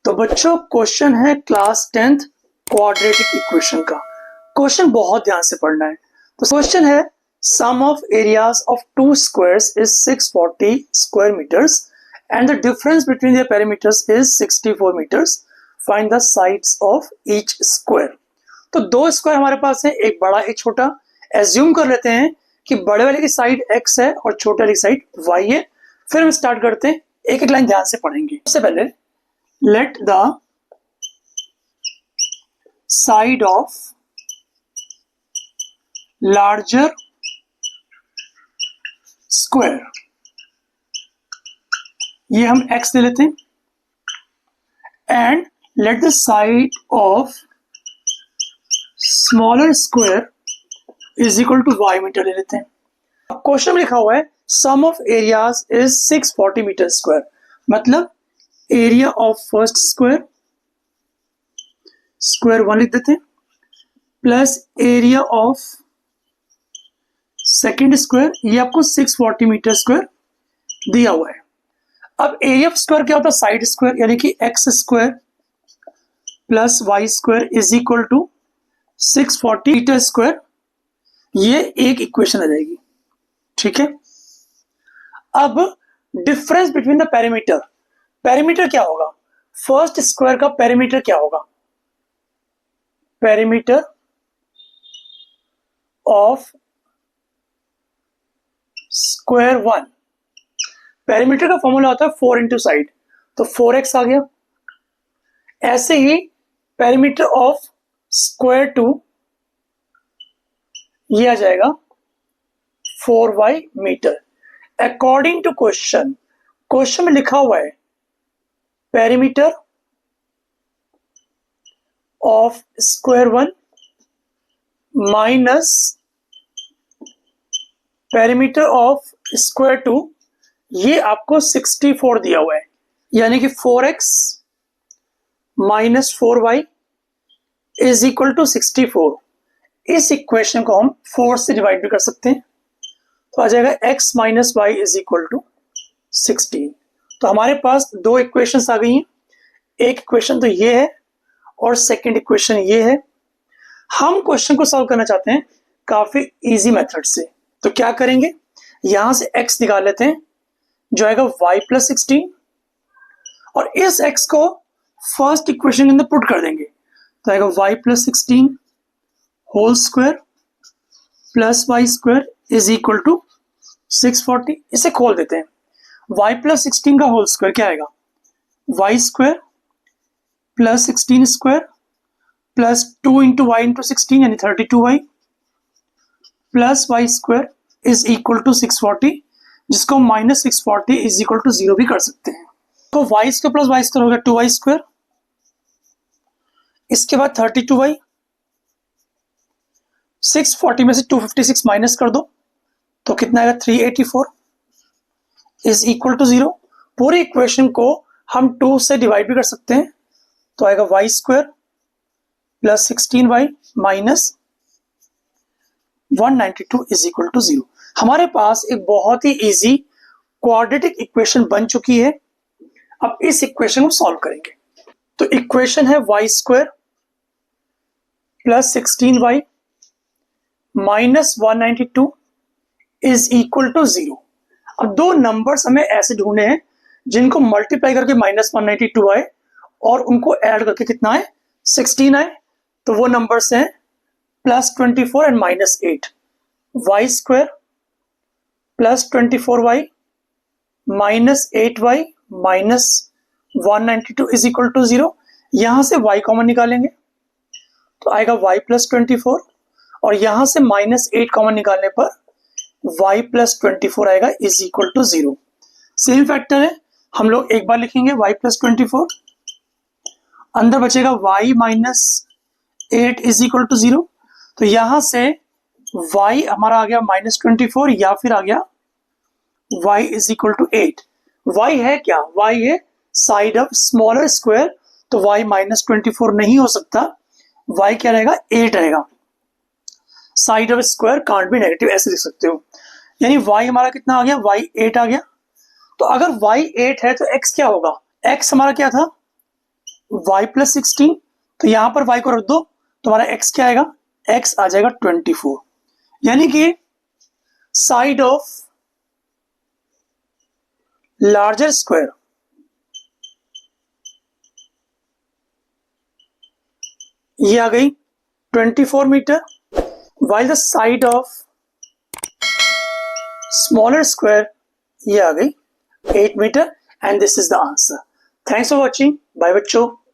तो बच्चों क्वेश्चन है क्लास 10th क्वाड्रेटिक इक्वेशन का। क्वेश्चन बहुत ध्यान से पढ़ना है। तो क्वेश्चन है sum of areas of two squares is 640 square metres and the difference between the perimeters is 64 metres. Find the sides of each square. तो दो स्क्वायर हमारे पास है, एक बड़ा एक छोटा। एज्यूम कर लेते हैं कि बड़े वाले की साइड x है और छोटे वाले की साइड y है। फिर हम स्टार्ट करते हैं, एक एक लाइन ध्यान से पढ़ेंगे। सबसे पहले let the side of larger square, ये हम x ले लेते हैं, and let the side of smaller square is equal to y metre ले लेते हैं। अब क्वेश्चन में लिखा हुआ है sum of areas is 640 metre square, मतलब area of first square, square 1 लिख देते हैं, plus area of second square, ये आपको 640 मीटर स्क्वायर दिया हुआ है। अब एरिया ऑफ स्क्वायर क्या होता है? साइड स्क्वायर, यानी कि x square plus y square is equal to 640 metre square. ये एक इक्वेशन आ जाएगी, ठीक है। अब difference between the perimeter, perimeter क्या होगा? फर्स्ट स्क्वायर का पेरीमीटर क्या होगा? पेरीमीटर ऑफ स्क्वायर 1, पेरीमीटर का फॉर्मूला होता है 4 इंटू साइड, तो 4x आ गया। ऐसे ही पेरीमीटर ऑफ स्क्वायर 2, ये आ जाएगा 4y metre. According to question, question में लिखा हुआ है perimeter of square 1 minus perimeter of square 2, ये आपको 64 दिया हुआ है, यानी कि 4x minus 4y is equal to 64। इस इक्वेशन को हम 4 से डिवाइड भी कर सकते हैं, तो आ जाएगा x minus y is equal to 16। तो हमारे पास दो इक्वेशंस आ गई हैं, एक इक्वेशन तो ये है और सेकंड इक्वेशन ये है। हम क्वेश्चन को सॉल्व करना चाहते हैं काफी इजी मेथड से, तो क्या करेंगे, यहां से x निकाल लेते हैं, जो आएगा y प्लस 16, और इस x को फर्स्ट इक्वेशन के अंदर पुट कर देंगे, तो आएगा y plus 16 whole square plus y square is equal to 640। इसे खोल देते हैं, y प्लस 16 का होल स्क्वायर क्या आएगा? y square plus 16 square plus 2 into y into 16 यानी 32y plus y square is equal to 640, जिसको माइनस 640 इज इक्वल टू 0 भी कर सकते हैं। तो y square plus y square हो गया 2y स्क्वायर, इसके बाद 32y, 640 में से 256 माइनस कर दो तो कितना आएगा? 384 इज इक्वल टू 0। पूरी इक्वेशन को हम 2 से डिवाइड भी कर सकते हैं, तो आएगा y square plus 16y minus 192 is equal to 0। हमारे पास एक बहुत ही इजी क्वाड्रेटिक इक्वेशन बन चुकी है। अब इस इक्वेशन को सॉल्व करेंगे। तो इक्वेशन है y square plus 16y minus 192 is equal to 0। अब दो नंबर्स हमें ऐसे ढूंढने हैं जिनको मल्टीप्लाई करके माइनस 192 आए और उनको ऐड करके कितना आए? 16 आए। तो वो नंबर्स हैं plus 24 and minus 8। Y square plus 24y minus 8y minus 192 is equal to 0। यहां से y कॉमन निकालेंगे तो आएगा y प्लस 24, और यहां से माइनस 8 कॉमन निकालने पर y प्लस 24 आएगा is equal to 0। Same factor है, हम लोग एक बार लिखेंगे y प्लस 24, अंदर बचेगा y minus 8 is equal to 0। तो यहां से y हमारा आ गया माइनस 24, या फिर आ गया y is equal to 8। y है क्या? y है साइड ऑफ स्मॉलर स्क्वायर, तो y माइनस 24 नहीं हो सकता, y क्या रहेगा? 8 रहेगा। Side of square can't be negative, ऐसे लिख सकते हो। यानी y हमारा कितना आ गया? y 8 आ गया। तो अगर y 8 है तो x क्या होगा? x हमारा क्या था? y प्लस 16, तो यहां पर y को रख दो, तुम्हारा x क्या आएगा, x आ जाएगा 24। यानी कि साइड ऑफ लार्जर स्क्वायर ये आ गई 24 metre, while the side of smaller square ये आ गई 8 metre, and this is the answer. Thanks for watching. Bye बच्चों.